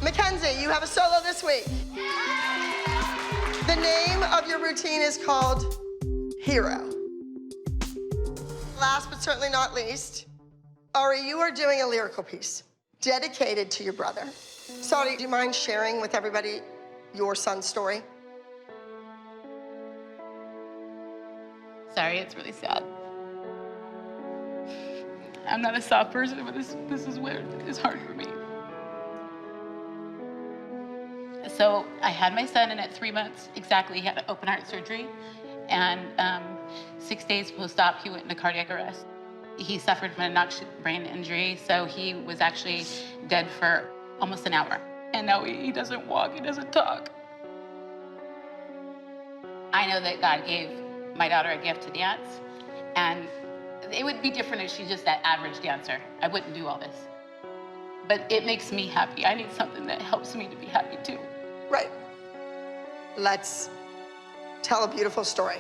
Mackenzie, you have a solo this week. The name of your routine is called Hero. Last but certainly not least, Ari, you are doing a lyrical piece dedicated to your brother. Sorry, do you mind sharing with everybody your son's story? Sorry, it's really sad. I'm not a soft person, but this is where it's hard for me. So I had my son, and at 3 months exactly, he had open heart surgery. And 6 days post-op, he went into cardiac arrest. He suffered from a noxious brain injury, so he was actually dead for almost an hour. And now he doesn't walk, he doesn't talk. I know that God gave my daughter a gift to dance, and it would be different if she's just that average dancer. I wouldn't do all this. But it makes me happy. I need something that helps me to be happy too. Right. Let's tell a beautiful story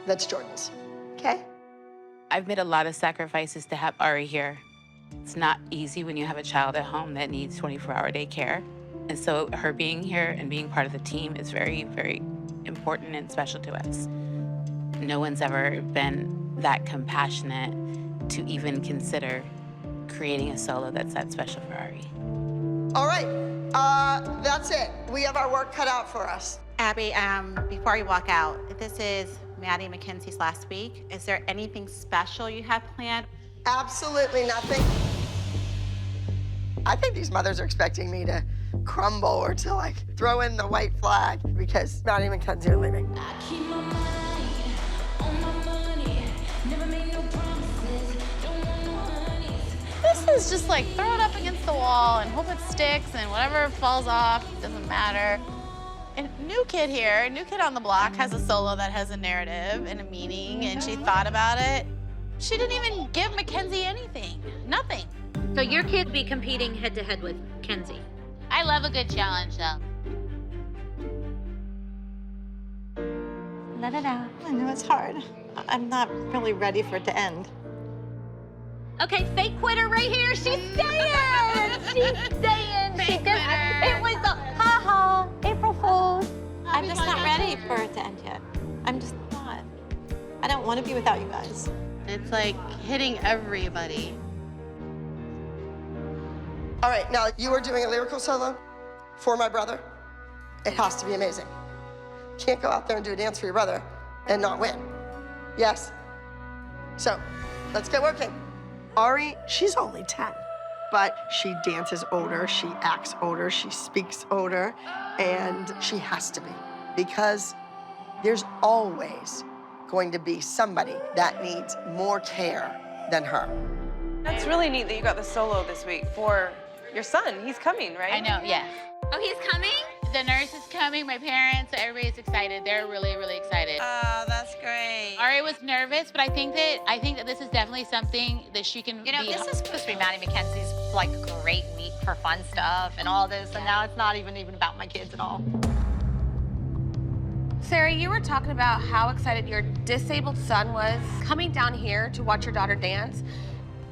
that's Jordan's, okay? I've made a lot of sacrifices to have Ari here. It's not easy when you have a child at home that needs 24-hour day care. And so her being here and being part of the team is very, very important and special to us. No one's ever been that compassionate to even consider creating a solo that's that special for Ari. All right, that's it. We have our work cut out for us. Abby, before you walk out, this is Maddie and Mackenzie's last week. Is there anything special you have planned? Absolutely nothing. I think these mothers are expecting me to crumble or to like throw in the white flag because Maddie and Mackenzie are leaving. I keep my mind on my money, never make no promises, don't want no honeys. This is just like throw it up against the wall and hope it sticks, and whatever falls off, doesn't matter. And new kid here, new kid on the block, has a solo that has a narrative and a meaning, and she thought about it. She didn't even give Mackenzie anything, nothing. So your kid be competing head-to-head with Kenzie. I love a good challenge, though. Let it out. I know it's hard. I'm not really ready for it to end. Okay, fake quitter right here. She's staying. She's staying. Fake quitter. It was a ha-ha. April Fools. I'm just not ready for it to end yet. I'm just not. I don't want to be without you guys. It's like hitting everybody. All right, now you are doing a lyrical solo for my brother. It has to be amazing. Can't go out there and do a dance for your brother and not win. Yes? So, let's get working. Ari, she's only 10, but she dances older, she acts older, she speaks older, and she has to be, because there's always going to be somebody that needs more care than her. That's really neat that you got the solo this week for your son. He's coming, right? I know, yeah. Oh, he's coming? The nurse is coming, my parents, everybody's excited. They're really, really excited. Oh, that's great. Ari was nervous, but I think that this is definitely something that she can You know, this is supposed to be Maddie Mackenzie's like great week for fun stuff and all this, and now it's not even about my kids at all. Sarah, you were talking about how excited your disabled son was coming down here to watch your daughter dance,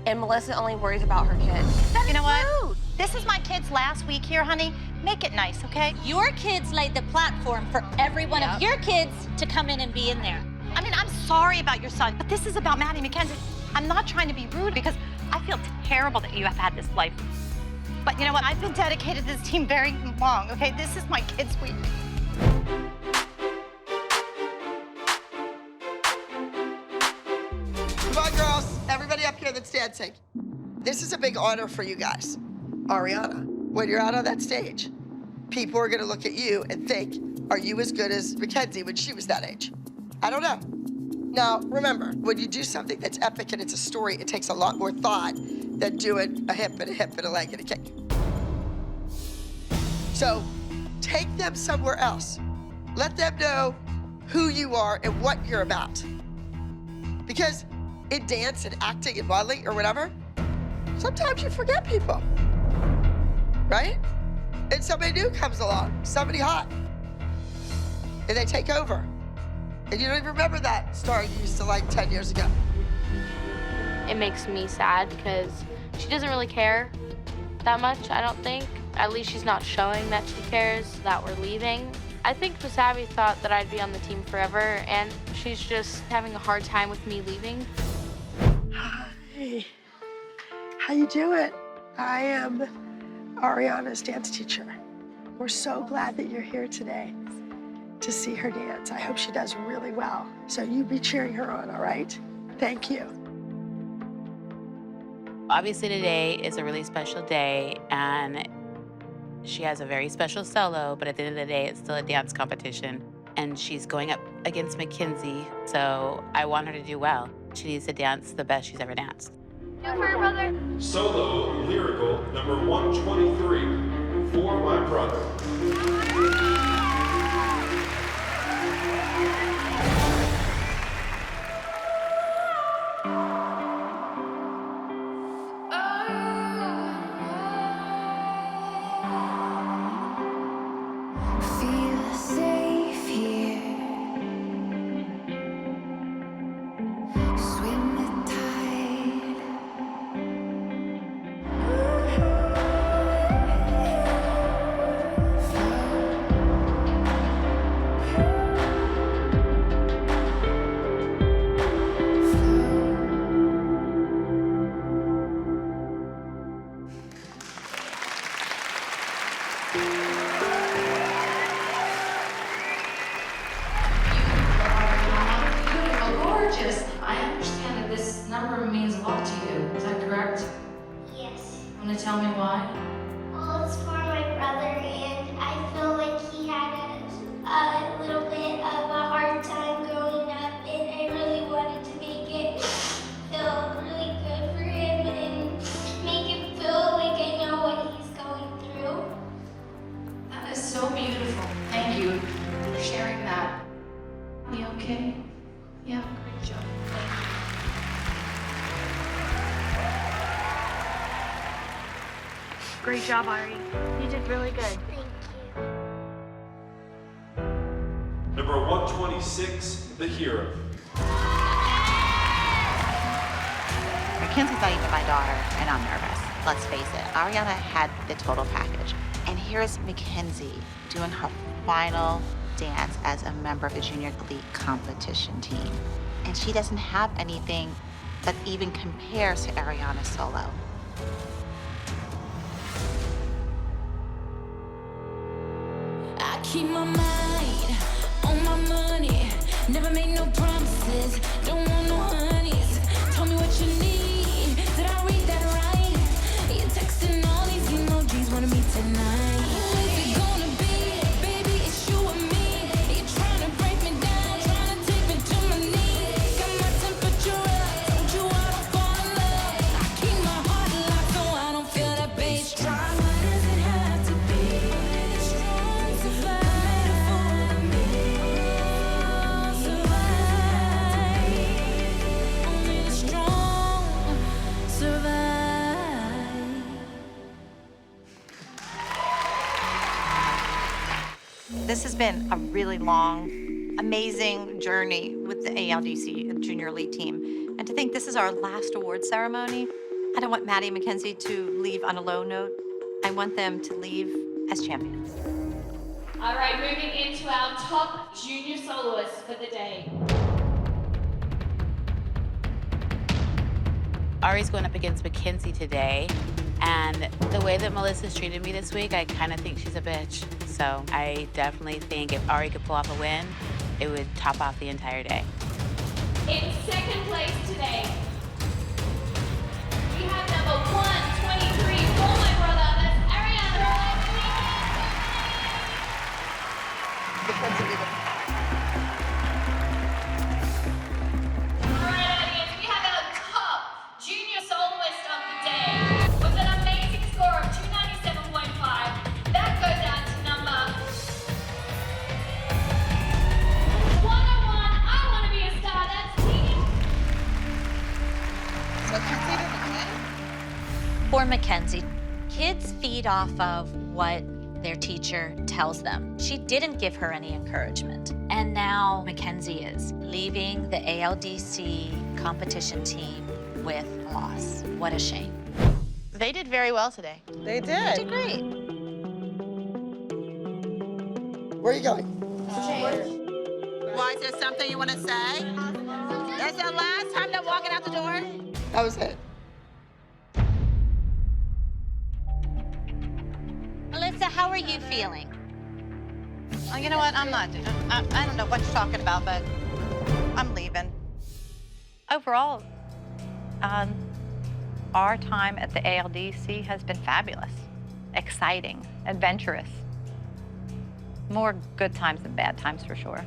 and Melissa only worries about her kids. You know what? This is my kid's last week here, honey. Make it nice, okay? Your kids laid the platform for every one of your kids to come in and be in there. I mean, I'm sorry about your son, but this is about Maddie Mackenzie. I'm not trying to be rude because I feel terrible that you have had this life. But you know what? I've been dedicated to this team very long, okay? This is my kid's week. Come on, girls. Everybody up here that's dancing. This is a big honor for you guys. Ariana, when you're out on that stage, people are gonna look at you and think, are you as good as Mackenzie when she was that age? I don't know. Now, remember, when you do something that's epic and it's a story, it takes a lot more thought than doing a hip and a hip and a leg and a kick. So, take them somewhere else. Let them know who you are and what you're about. Because in dance and acting and modeling or whatever, sometimes you forget people, right? And somebody new comes along, somebody hot, and they take over. And you don't even remember that star you used to like 10 years ago. It makes me sad because she doesn't really care that much, I don't think. At least she's not showing that she cares that we're leaving. I think Wasabi thought that I'd be on the team forever, and she's just having a hard time with me leaving. Hi. How you doing? I am Ariana's dance teacher. We're so glad that you're here today to see her dance. I hope she does really well. So you be cheering her on, all right? Thank you. Obviously today is a really special day, and she has a very special solo, but at the end of the day, it's still a dance competition. And she's going up against McKenzie, so I want her to do well. She needs to dance the best she's ever danced. Do it for her brother. Solo lyrical number 123, For My Brother. Feel safe here. Swim the tide. Gorgeous. I understand that this number means a lot to you. Is that correct? Yes. Want to tell me why? Well, it's for my brother, and I feel like he had a little bit of a hard time growing up, and I really wanted to make it feel really good for him and make him feel like I know what he's going through. That is so beautiful. Thank you for sharing that. You okay? Yeah, great job. Great job, Ari. You did really good. Thank you. Number 126, The Hero. Mackenzie's not even my daughter, and I'm nervous. Let's face it, Ariana had the total package. And here's Mackenzie doing her final dance as a member of the junior elite competition team. And she doesn't have anything that even compares to Ariana's solo. I keep my mind on my money. Never make no promises. Don't want no honeys. Tell me what you need. Did I read that right? You're texting all these emojis. Wanna meet tonight. Who is it gonna be? Baby, it's you and me. You're trying to break me down. Trying to take me to my knees. Got my temperature up. Told you I don't fall in love. I keep my heart locked so I don't feel that bass drop. Why does it have to be strong? Survive. Only the strong survive. This has been a really long, amazing journey with the ALDC Junior Elite team. And to think this is our last award ceremony, I don't want Maddie and Mackenzie to leave on a low note. I want them to leave as champions. All right, moving into our top junior soloists for the day. Ari's going up against McKenzie today, and the way that Melissa's treated me this week, I kind of think she's a bitch. So I definitely think if Ari could pull off a win, it would top off the entire day. In second place today, we have number 123, For My Brother, that's Ariana. All right, audience, we have our top junior soloist of the day with an amazing score of 297.5. That goes out to number 101, I Want to Be a Star, that's Tina. For Mackenzie, kids feed off of what their teacher tells them. She didn't give her any encouragement. And now Mackenzie is leaving the ALDC competition team with a loss. What a shame. They did very well today. They did. You did great. Where are you going? Why, is there something you want to say? Is the last time they're walking out the door? That was it. Alyssa, how are you feeling? Oh, you know what? I don't know what you're talking about, but I'm leaving. Overall, our time at the ALDC has been fabulous, exciting, adventurous. More good times than bad times, for sure.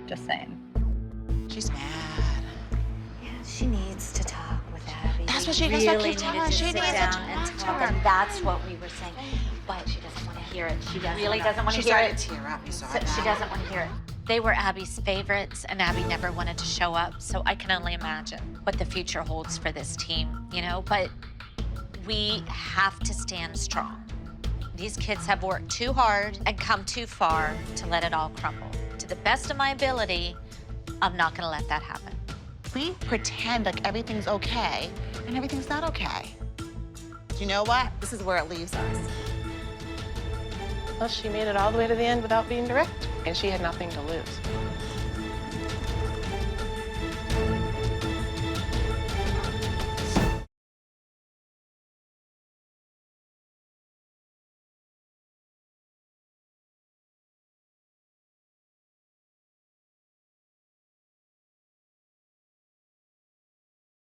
Just saying. She's mad. Yeah, she needs to talk with Abby. That's what They she does. really Keep telling needed her to she sit needs to down talk and to talk, her. and that's what we were saying. But she doesn't want to hear it. She really doesn't want to She hear started it. to tear up. You saw So that. she doesn't want to hear it. They were Abby's favorites, and Abby never wanted to show up, so I can only imagine what the future holds for this team, you know? But we have to stand strong. These kids have worked too hard and come too far to let it all crumble. To the best of my ability, I'm not gonna let that happen. We pretend like everything's okay, and everything's not okay. Do you know what? This is where it leaves us. Well, she made it all the way to the end without being direct, and she had nothing to lose.